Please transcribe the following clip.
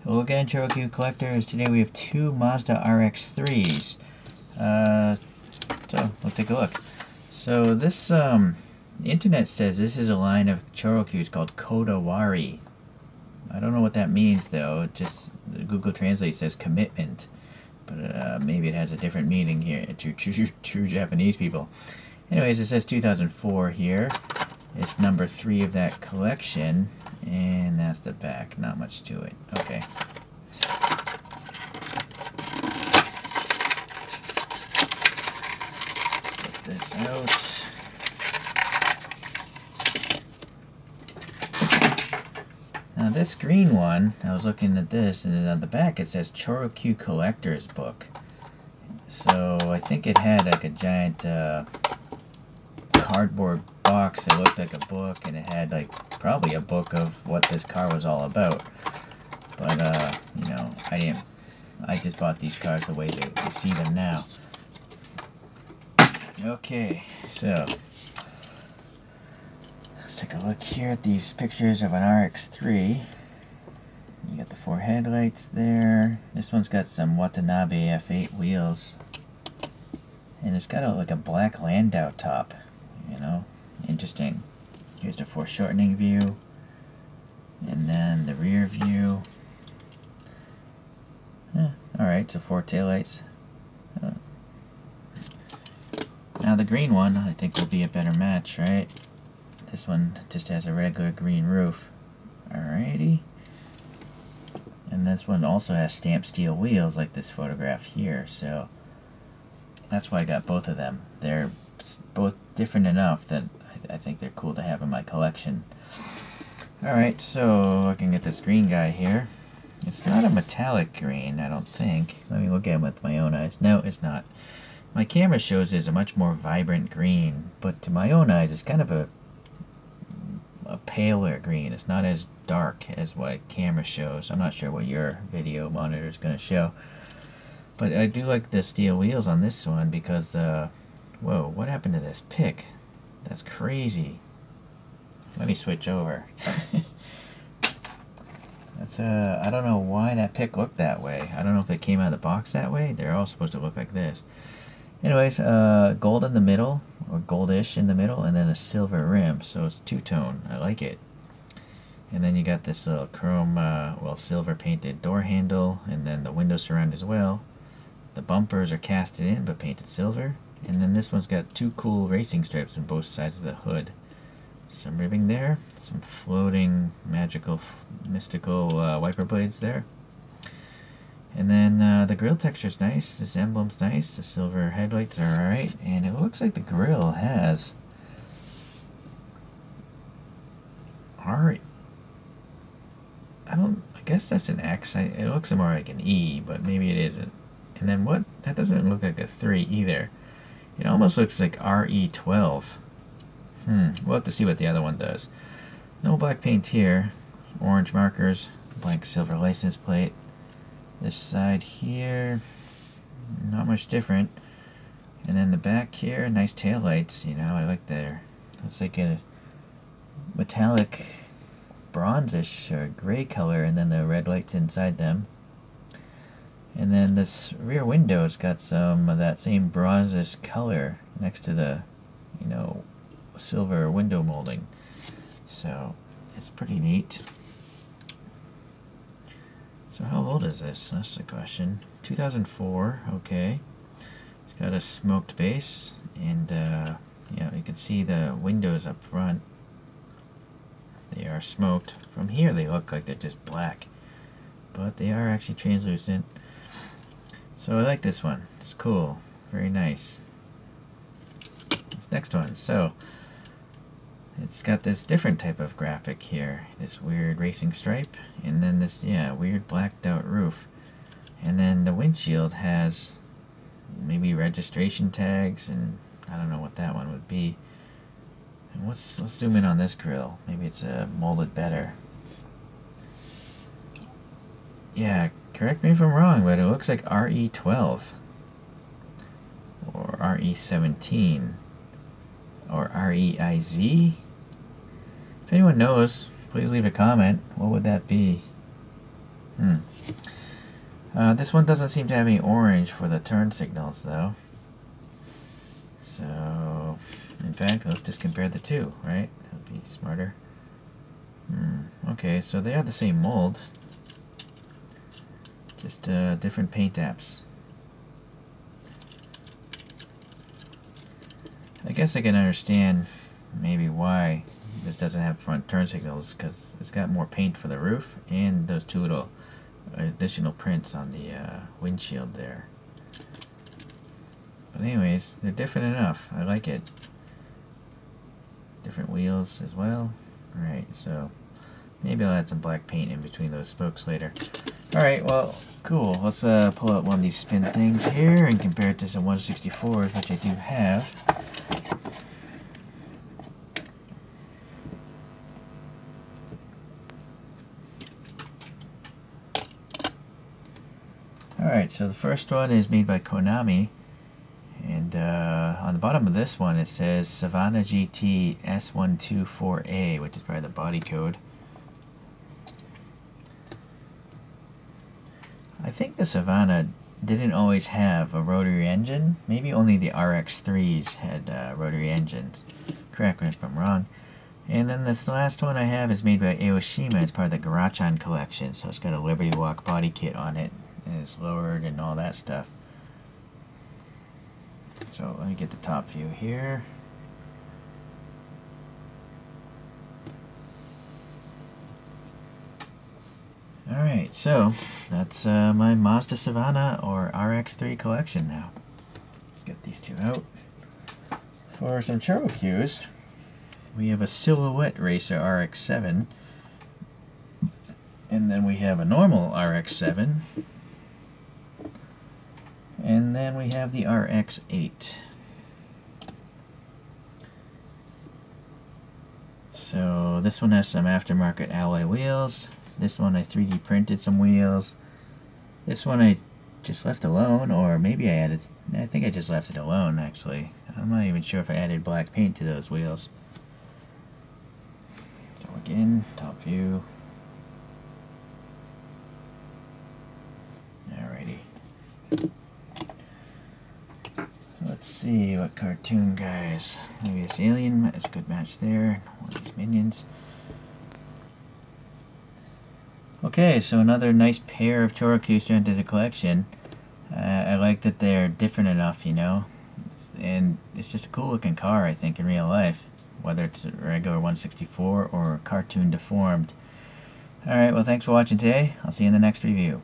Hello again, ChoroQ collectors. Today we have two Mazda RX3s. So let's take a look. So this, the internet says this is a line of Choro-Qs called Kodawari. I don't know what that means though. It just Google Translate says commitment, but maybe it has a different meaning here to true Japanese people. Anyways, it says 2004 here. It's number 3 of that collection, and that's the back. Not much to it. Okay. Let's get this out. Now this green one, I was looking at this, and on the back it says ChoroQ Collector's Book. So I think it had like a giant cardboard box that looked like a book, and it had like probably a book of what this car was all about. But you know, I just bought these cars the way they see them now. Okay, so let's take a look here at these pictures of an RX3. You got the 4 headlights there. This one's got some Watanabe F8 wheels, and it's got like a black Landau top. You know, interesting. Here's the foreshortening view, and then the rear view. Alright, so 4 taillights. Now the green one I think will be a better match, right? This one just has a regular green roof. Alrighty. And this one also has stamped steel wheels like this photograph here, so that's why I got both of them. They're both different enough that I think they're cool to have in my collection. Alright, so looking at this green guy here. It's not a metallic green, I don't think. Let me look at him with my own eyes. No, it's not. My camera shows it as a much more vibrant green, but to my own eyes it's kind of a paler green. It's not as dark as what camera shows. I'm not sure what your video monitor is going to show. But I do like the steel wheels on this one because, whoa, what happened to this pick? That's crazy. Let me switch over. That's I don't know why that pick looked that way. I don't know if it came out of the box that way. They're all supposed to look like this. Anyways, gold in the middle, or goldish in the middle, and then a silver rim, so it's two-tone. I like it. And then you got this little chrome, well, silver painted door handle, and then the window surround as well. The bumpers are casted in but painted silver. And then this one's got 2 cool racing stripes on both sides of the hood. Some ribbing there, some floating, magical, mystical wiper blades there. And then the grille texture's nice, this emblem's nice, the silver headlights are alright, and it looks like the grille has I guess that's an X. It looks more like an E, but maybe it isn't. And then what? That doesn't look like a 3 either. It almost looks like RE12. We'll have to see what the other one does. No black paint here. Orange markers, blank silver license plate. This side here, not much different. And then the back here, nice taillights. You know, I like their. It's like a metallic bronzish or gray color, and then the red lights inside them. And then this rear window's got some of that same bronzish color next to the, you know, silver window molding. So it's pretty neat. So how old is this? That's the question. 2004, okay. It's got a smoked base, and yeah, you can see the windows up front. They are smoked. From here they look like they're just black, but they are actually translucent. So I like this one. It's cool. Very nice. This next one. So it's got this different type of graphic here. This weird racing stripe, and then this, yeah, weird blacked out roof. And then the windshield has maybe registration tags, and I don't know what that one would be. And let's zoom in on this grille. Maybe it's molded better. Yeah, correct me if I'm wrong, but it looks like RE12 or RE17 or REIZ. If anyone knows, please leave a comment. What would that be? This one doesn't seem to have any orange for the turn signals, though. So, in fact, let's just compare the two, right? That would be smarter. Okay, so they are the same mold. Just different paint apps. I guess I can understand maybe why this doesn't have front turn signals, because it's got more paint for the roof and those two little additional prints on the windshield there. But anyways, they're different enough. I like it. Different wheels as well. Alright, so maybe I'll add some black paint in between those spokes later. Alright, well, cool. Let's pull out one of these spin things here and compare it to some 164s, which I do have. Alright, so the first one is made by Konami, and on the bottom of this one it says Savannah GT S124A, which is probably the body code. I think the Savannah didn't always have a rotary engine. Maybe only the RX3s had rotary engines. Correct me if I'm wrong. And then this last one I have is made by Aoshima. It's part of the Garachan collection, so it's got a Liberty Walk body kit on it. And it's lowered and all that stuff. So let me get the top view here. Alright, so that's my Mazda Savannah or RX3 collection now. Let's get these two out. For some Choro-Qs, we have a Silhouette Racer RX7. And then we have a normal RX7. And then we have the RX8. So this one has some aftermarket alloy wheels. This one I 3D printed some wheels. This one I just left alone, or maybe I think I just left it alone actually. I'm not even sure if I added black paint to those wheels. So again, top view. Alrighty. Let's see what cartoon guys. Maybe this alien is a good match there. One of these minions. Okay, so another nice pair of Choro-Qs to enter the collection. I like that they're different enough, you know. And it's just a cool looking car, I think, in real life. Whether it's a regular 164 or cartoon deformed. Alright, well thanks for watching today. I'll see you in the next review.